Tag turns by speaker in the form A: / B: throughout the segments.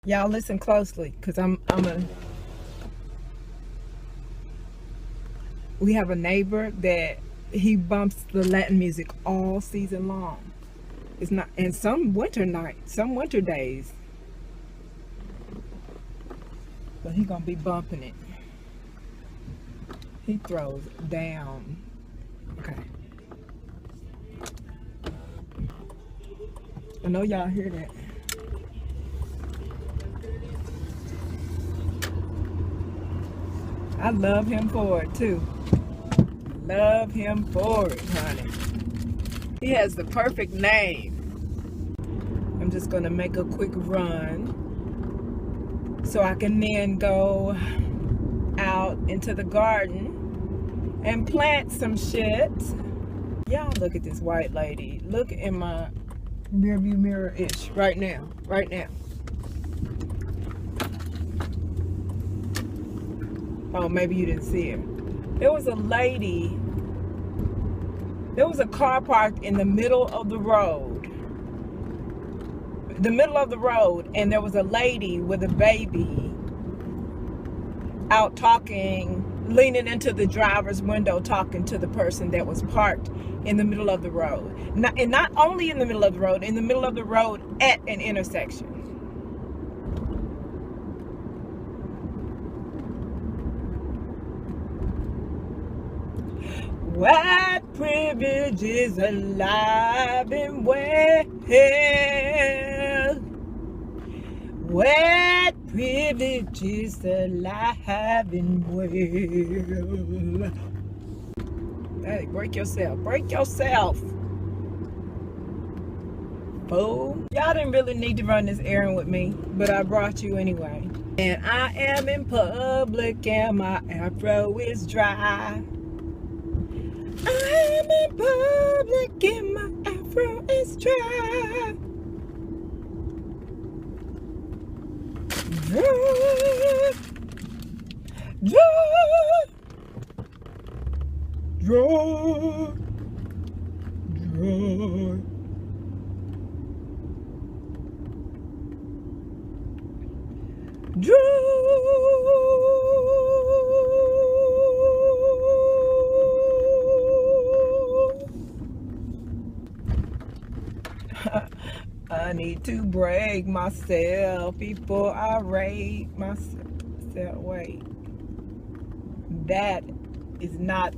A: Y'all listen closely, because we have a neighbor that he bumps the Latin music all season long. It's not, and some winter days. But he gonna be bumping it. He throws down. Okay. I know y'all hear that. I love him for it too. Love him for it, honey. He has the perfect name. I'm just gonna make a quick run so I can then go out into the garden and plant some shit. Y'all look at this white lady. Look in my rear view mirror-ish right now. Right now. Oh, maybe you didn't see her. There was a lady. There was a car parked in the middle of the road. The middle of the road, and there was a lady with a baby out talking, leaning into the driver's window, talking to the person that was parked in the middle of the road. And not only in the middle of the road, in the middle of the road at an intersection. White privilege is alive and well. White privilege is alive and well. Hey, break yourself. Break yourself. Fool. Y'all didn't really need to run this errand with me, but I brought you anyway. And I am in public and my afro is dry. I'm in public and my afro is dry. Dry. Dry. Dry. Dry. Dry. I need to break myself before I rate myself. Wait. That is not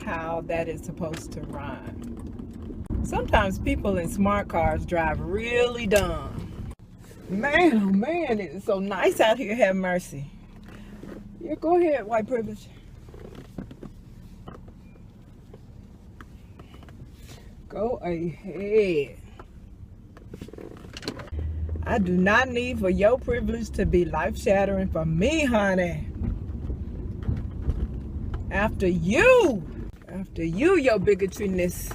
A: how that is supposed to rhyme. Sometimes people in smart cars drive really dumb. Man, oh man, it is so nice out here. Have mercy. Yeah, go ahead, white privilege. Go ahead. I do not need for your privilege to be life-shattering for me, honey. After you, your bigotriness.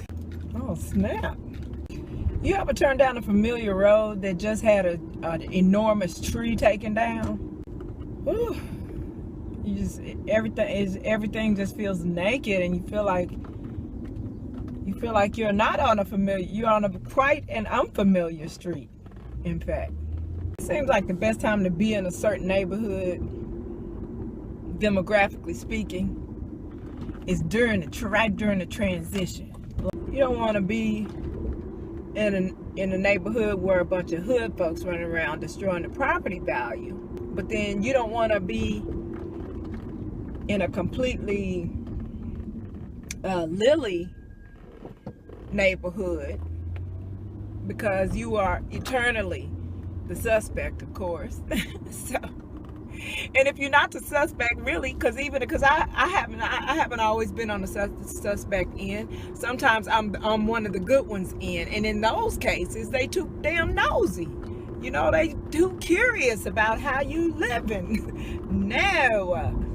A: Oh, snap. You ever turn down a familiar road that just had an enormous tree taken down? Whew. Everything just feels naked, and you feel like you're not on you're on quite an unfamiliar street. In fact, it seems like the best time to be in a certain neighborhood, demographically speaking, is right during the transition. You don't want to be in a neighborhood where a bunch of hood folks running around destroying the property value, but then you don't want to be in a completely lily neighborhood, because you are eternally the suspect, of course. So, and if you're not the suspect, really, because I haven't always been on the suspect end. Sometimes I'm one of the good ones in, and in those cases, they too damn nosy. You know, they too curious about how you living. No.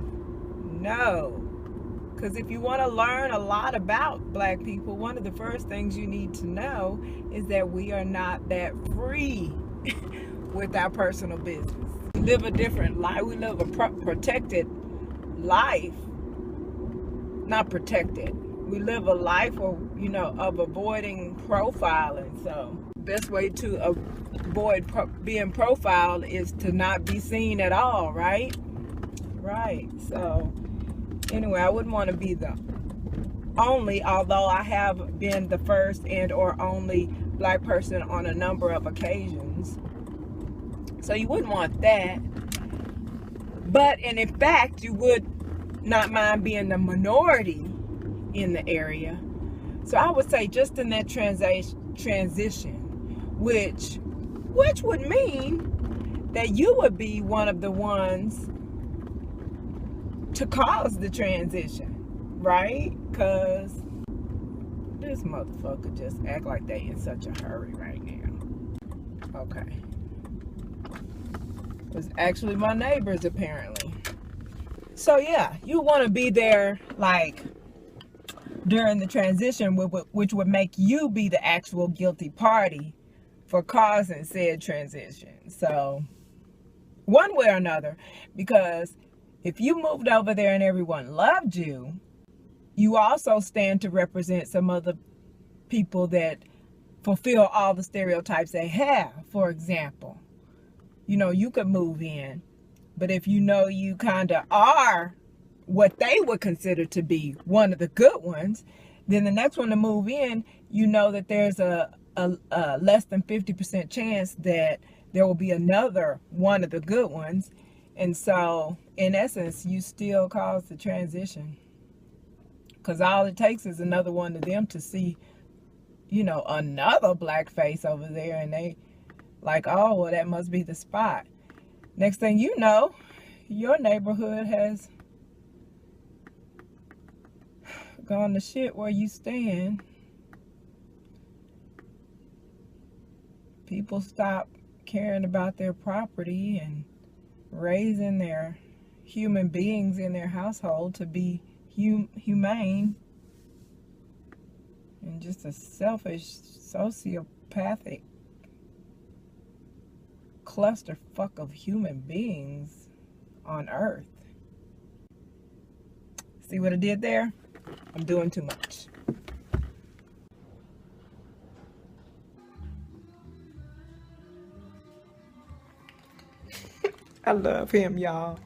A: Because if you want to learn a lot about black people, one of the first things you need to know is that we are not that free with our personal business. We live a different life. We live a protected life. Not protected. We live a life of avoiding profiling. So best way to avoid being profiled is to not be seen at all, right? Right. So anyway, I wouldn't want to be the only, although I have been the first and or only black person on a number of occasions. So you wouldn't want that. But, and in fact, you would not mind being the minority in the area. So I would say just in that transition, which would mean that you would be one of the ones to cause the transition, right? Because this motherfucker just act like they in such a hurry right now. Okay. It was actually my neighbors, apparently. So yeah, you want to be there like during the transition, which would make you be the actual guilty party for causing said transition. So one way or another, because if you moved over there and everyone loved you, you also stand to represent some other people that fulfill all the stereotypes they have. For example, you know, you could move in, but if you know you kind of are what they would consider to be one of the good ones, then the next one to move in, you know that there's a less than 50% chance that there will be another one of the good ones. And so in essence, you still cause the transition, because all it takes is another one of them to see, you know, another black face over there, and they like, oh, well, that must be the spot. Next thing you know, your neighborhood has gone to shit where you stand. People stop caring about their property and raising their human beings in their household to be humane, and just a selfish, sociopathic clusterfuck of human beings on earth. See what I did there? I'm doing too much. I love him, y'all.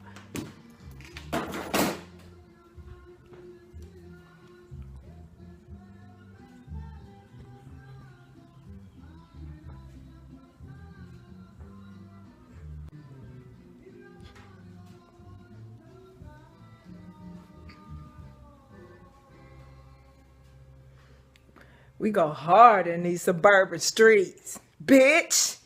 A: We go hard in these suburban streets, bitch.